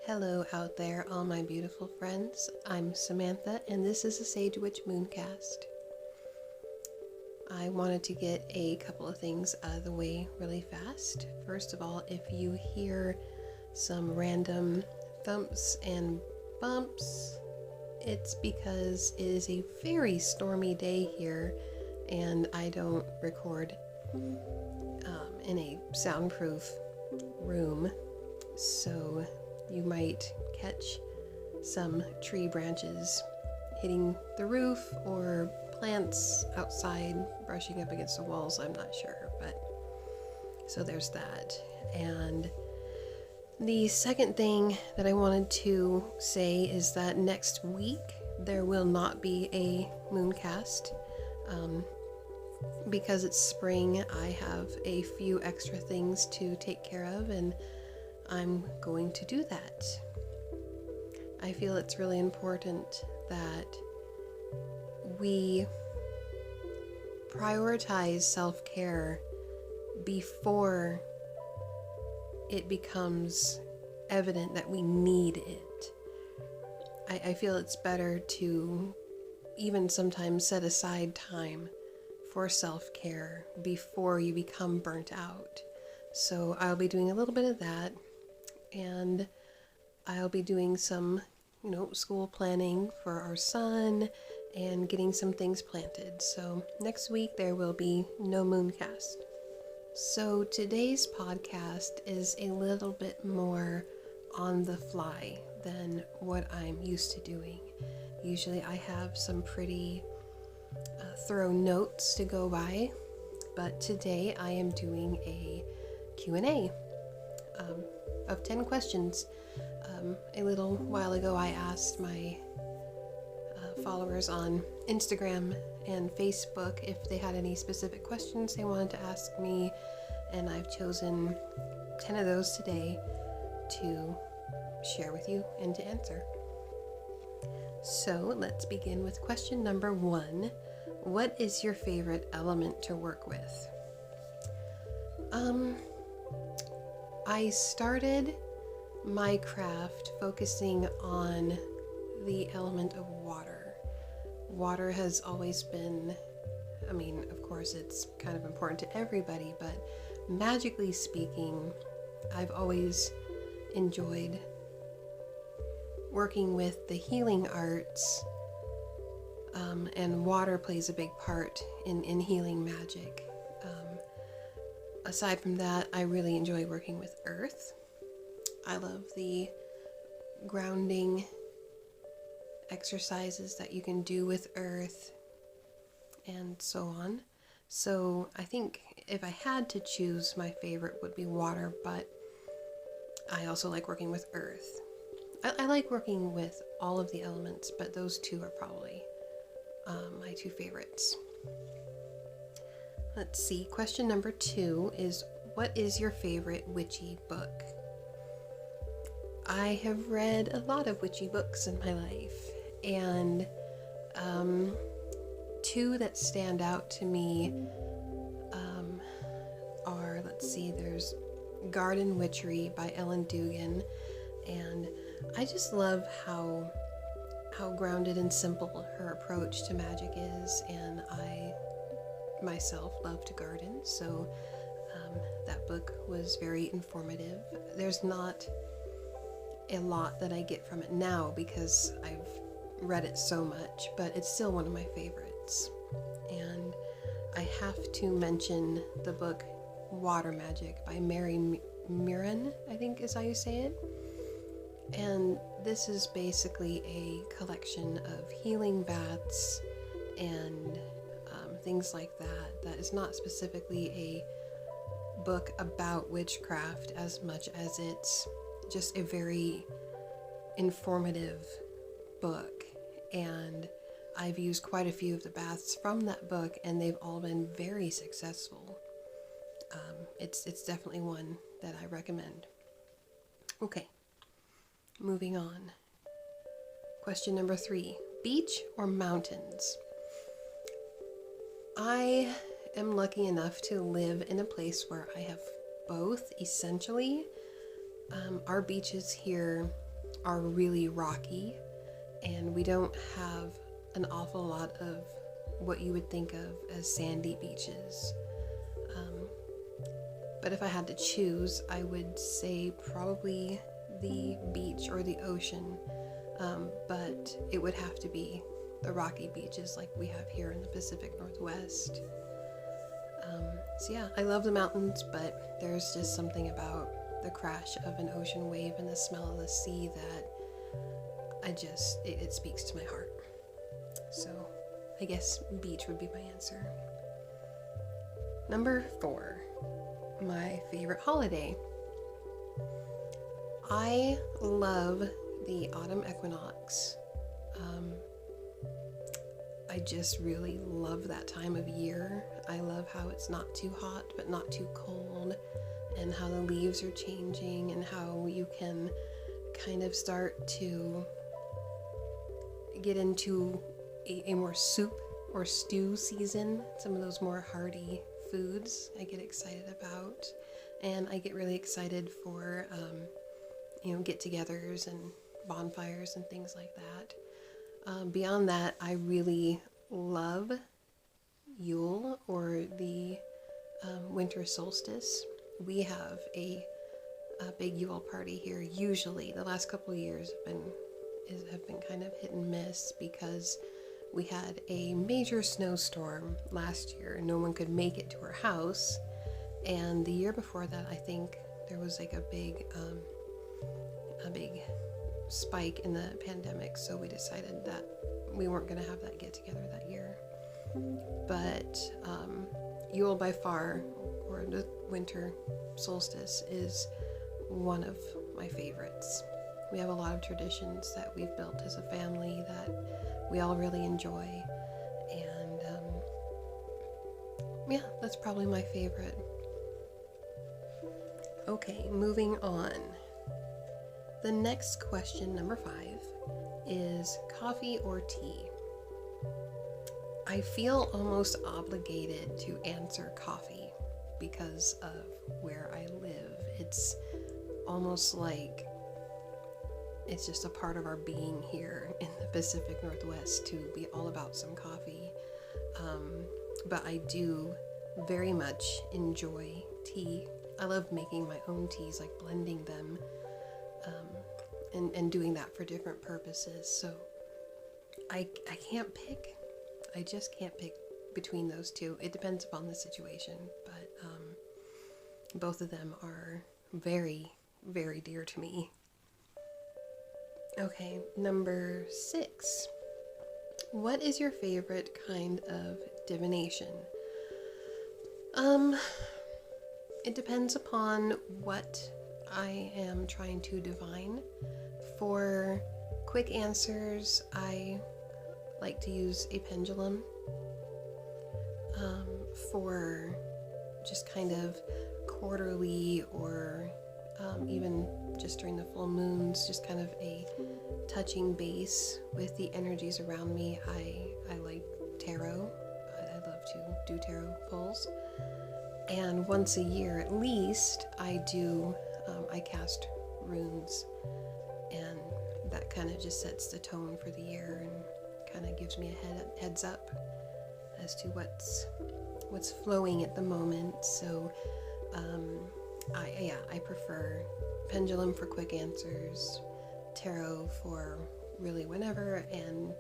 Hello out there, all my beautiful friends. I'm Samantha, and this is a Sage Witch Mooncast. I wanted to get a couple of things out of the way really fast. First of all, if you hear some random thumps and bumps, it's because it is a very stormy day here, and I don't record in a soundproof room, so you might catch some tree branches hitting the roof or plants outside brushing up against the walls. I'm not sure, but so there's that. And the second thing that I wanted to say is that next week there will not be a Mooncast. Because it's spring, I have a few extra things to take care of, and I'm going to do that. I feel it's really important that we prioritize self-care before it becomes evident that we need it. I feel it's better to even sometimes set aside time for self-care before you become burnt out. So I'll be doing a little bit of that, and I'll be doing some, school planning for our son and getting some things planted. So next week there will be no Mooncast. So today's podcast is a little bit more on the fly than what I'm used to doing. Usually I have some pretty thorough notes to go by, but today I am doing a Q&A of 10 questions. A little while ago I asked my followers on Instagram and Facebook if they had any specific questions they wanted to ask me, and I've chosen 10 of those today to share with you and to answer. So let's begin with question number 1. What is your favorite element to work with? I started my craft focusing on the element of water. Water has always been, of course it's kind of important to everybody, but magically speaking, I've always enjoyed working with the healing arts, and water plays a big part in healing magic. Aside from that, I really enjoy working with earth. I love the grounding exercises that you can do with earth and so on. So I think if I had to choose, my favorite would be water, but I also like working with earth. I like working with all of the elements, but those two are probably my two favorites. Let's see, question number 2 is, what is your favorite witchy book? I have read a lot of witchy books in my life, and 2 that stand out to me are, there's Garden Witchery by Ellen Dugan, and I just love how grounded and simple her approach to magic is, and I myself love to garden, so that book was very informative. There's not a lot that I get from it now because I've read it so much, but it's still one of my favorites. And I have to mention the book Water Magic by Mary Mirren, I think is how you say it. And this is basically a collection of healing baths and things like that. That is not specifically a book about witchcraft as much as it's just a very informative book. And I've used quite a few of the baths from that book, and they've all been very successful. It's definitely one that I recommend. Okay, moving on. Question number 3, beach or mountains? I am lucky enough to live in a place where I have both, essentially. Our beaches here are really rocky, and we don't have an awful lot of what you would think of as sandy beaches. But if I had to choose, I would say probably the beach or the ocean, but it would have to be the rocky beaches like we have here in the Pacific Northwest. So yeah, I love the mountains, but there's just something about the crash of an ocean wave and the smell of the sea that it speaks to my heart. So I guess beach would be my answer. Number 4, my favorite holiday. I love the autumn equinox. I just really love that time of year. I love how it's not too hot but not too cold, and how the leaves are changing, and how you can kind of start to get into a more soup or stew season. Some of those more hearty foods I get excited about, and I get really excited for get-togethers and bonfires and things like that. Beyond that, I really love Yule, or the winter solstice. We have a big Yule party here. Usually, the last couple of years have been kind of hit and miss, because we had a major snowstorm last year and no one could make it to our house. And the year before that, I think there was like a big spike in the pandemic, so we decided that we weren't going to have that get together that year. But Yule by far, or the winter solstice, is one of my favorites. We have a lot of traditions that we've built as a family that we all really enjoy, and yeah, that's probably my favorite. Okay, moving on. The next question, number 5, is coffee or tea? I feel almost obligated to answer coffee because of where I live. It's almost like it's just a part of our being here in the Pacific Northwest to be all about some coffee. But I do very much enjoy tea. I love making my own teas, like blending them, and doing that for different purposes. So I can't pick. I just can't pick between those two. It depends upon the situation, but both of them are very, very dear to me. Okay, number 6. What is your favorite kind of divination? It depends upon what I am trying to divine. For quick answers, I like to use a pendulum. For just kind of quarterly, or even just during the full moons, just kind of a touching base with the energies around me, I like tarot. I love to do tarot pulls. And once a year at least, I cast runes, and that kind of just sets the tone for the year and kind of gives me a heads up as to what's flowing at the moment. So I prefer pendulum for quick answers, tarot for really whenever, and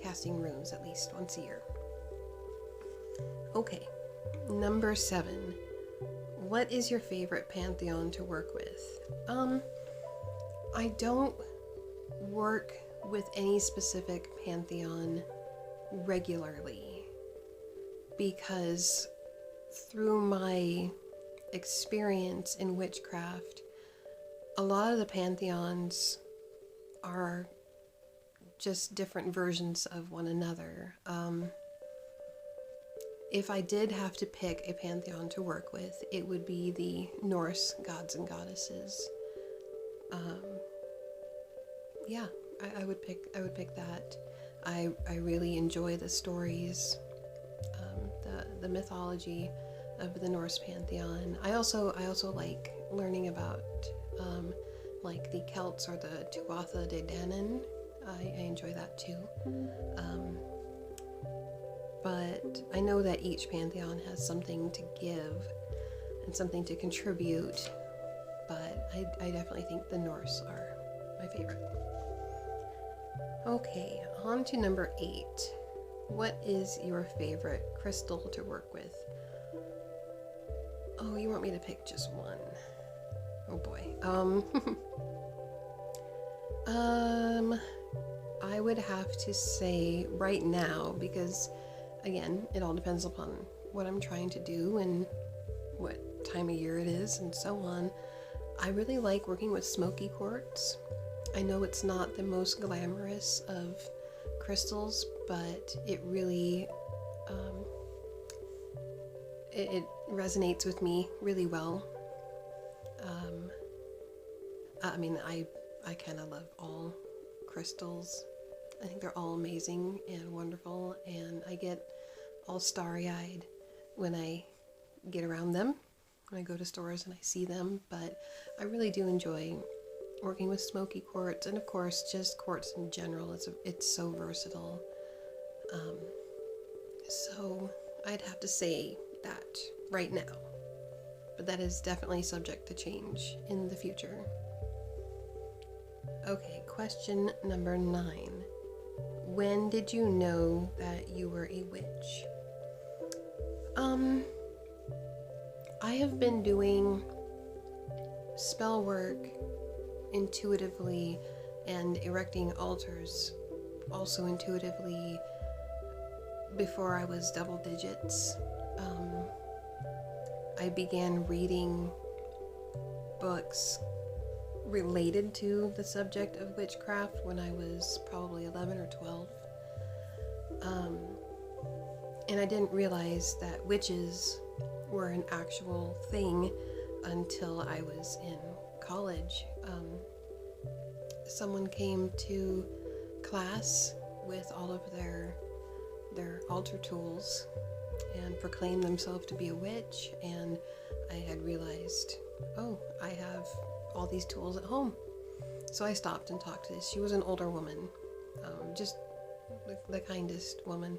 casting runes at least once a year. Okay, number 7. What is your favorite pantheon to work with? I don't work with any specific pantheon regularly, because through my experience in witchcraft, a lot of the pantheons are just different versions of one another. If I did have to pick a pantheon to work with, it would be the Norse gods and goddesses. I would pick that. I really enjoy the stories, the mythology of the Norse pantheon. I also like learning about like the Celts or the Tuatha De Danann. I enjoy that too. But I know that each pantheon has something to give and something to contribute, but I definitely think the Norse are my favorite. Okay, on to number 8. What is your favorite crystal to work with? Oh, you want me to pick just one? Oh boy. I would have to say right now, because again, it all depends upon what I'm trying to do and what time of year it is and so on. I really like working with smoky quartz. I know it's not the most glamorous of crystals, but it really it resonates with me really well. I mean, I kind of love all crystals. I think they're all amazing and wonderful, and I get all starry-eyed when I get around them, when I go to stores and I see them. But I really do enjoy working with smoky quartz, and of course just quartz in general. It's so versatile. So I'd have to say that right now, but that is definitely subject to change in the future. Okay, question number 9. When did you know that you were a witch? I have been doing spell work intuitively and erecting altars also intuitively before I was double digits. I began reading books related to the subject of witchcraft when I was probably 11 or 12. And I didn't realize that witches were an actual thing until I was in college. Someone came to class with all of their altar tools and proclaimed themselves to be a witch, and I had realized, oh, I have all these tools at home. So I stopped and talked to this. She was an older woman, just the kindest woman,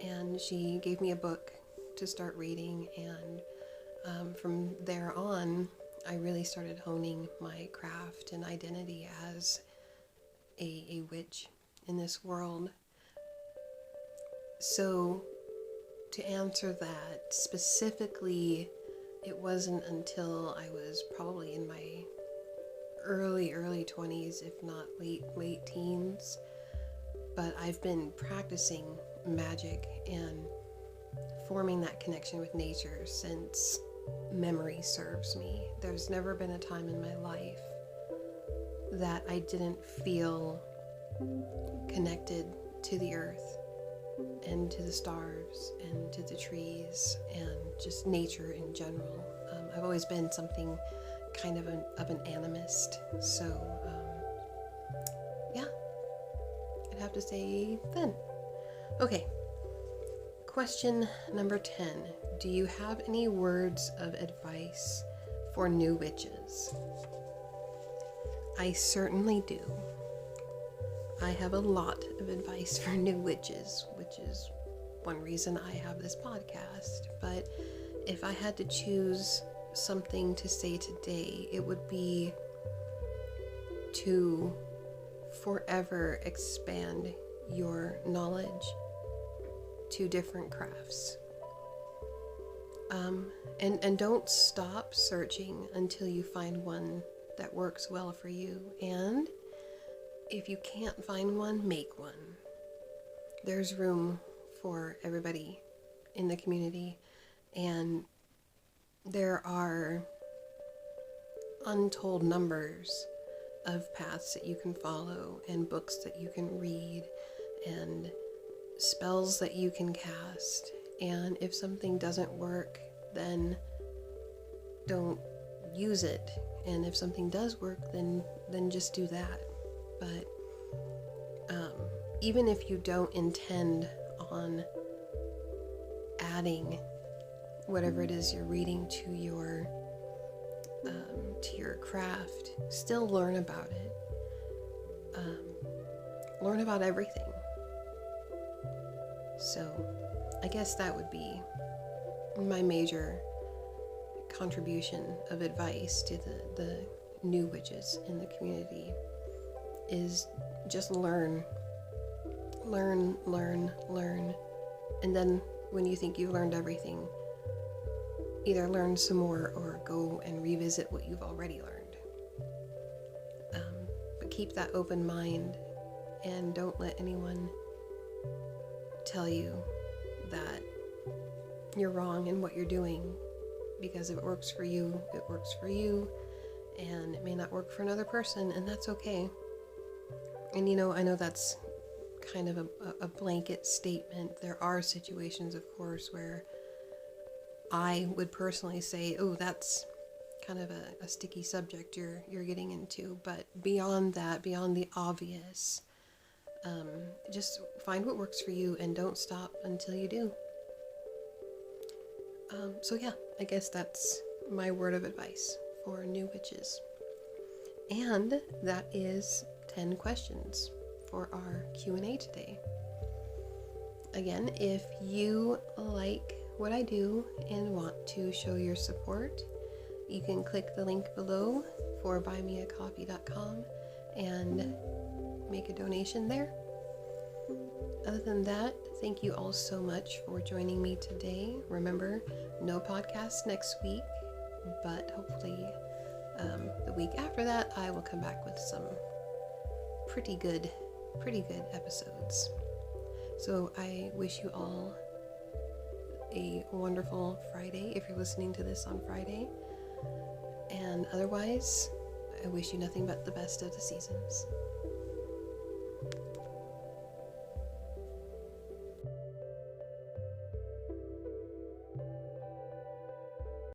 and she gave me a book to start reading, and from there on I really started honing my craft and identity as a witch in this world. So to answer that specifically, it wasn't until I was probably in my early 20s, if not late teens, but I've been practicing magic and forming that connection with nature since memory serves me. There's never been a time in my life that I didn't feel connected to the earth and to the stars and to the trees and just nature in general. I've always been something kind of an animist, so yeah, I'd have to say then. Okay, question number 10. Do you have any words of advice for new witches? I certainly do. I have a lot of advice for new witches, which is one reason I have this podcast. But if I had to choose something to say today, it would be to forever expand your knowledge to different crafts. And don't stop searching until you find one that works well for you. And if you can't find one, make one. There's room for everybody in the community, and there are untold numbers of paths that you can follow, and books that you can read, and spells that you can cast. And if something doesn't work, then don't use it. And if something does work, then just do that. But even if you don't intend on adding whatever it is you're reading to your to your craft, still learn about it. Learn about everything. So I guess that would be my major contribution of advice to the new witches in the community, is just learn. And then when you think you've learned everything, either learn some more or go and revisit what you've already learned. But keep that open mind, and don't let anyone tell you that you're wrong in what you're doing, because if it works for you, it works for you, and it may not work for another person, and that's okay. And I know that's kind of a blanket statement. There are situations, of course, where I would personally say, oh, that's kind of a sticky subject you're getting into. But beyond that, beyond the obvious, just find what works for you and don't stop until you do. So yeah, I guess that's my word of advice for new witches. And that is 10 questions for our Q&A today. Again, if you like what I do and want to show your support, you can click the link below for buymeacoffee.com and make a donation there. Other than that, thank you all so much for joining me today. Remember, no podcast next week, but hopefully the week after that I will come back with some pretty good episodes. So I wish you all a wonderful Friday if you're listening to this on Friday. And otherwise, I wish you nothing but the best of the seasons.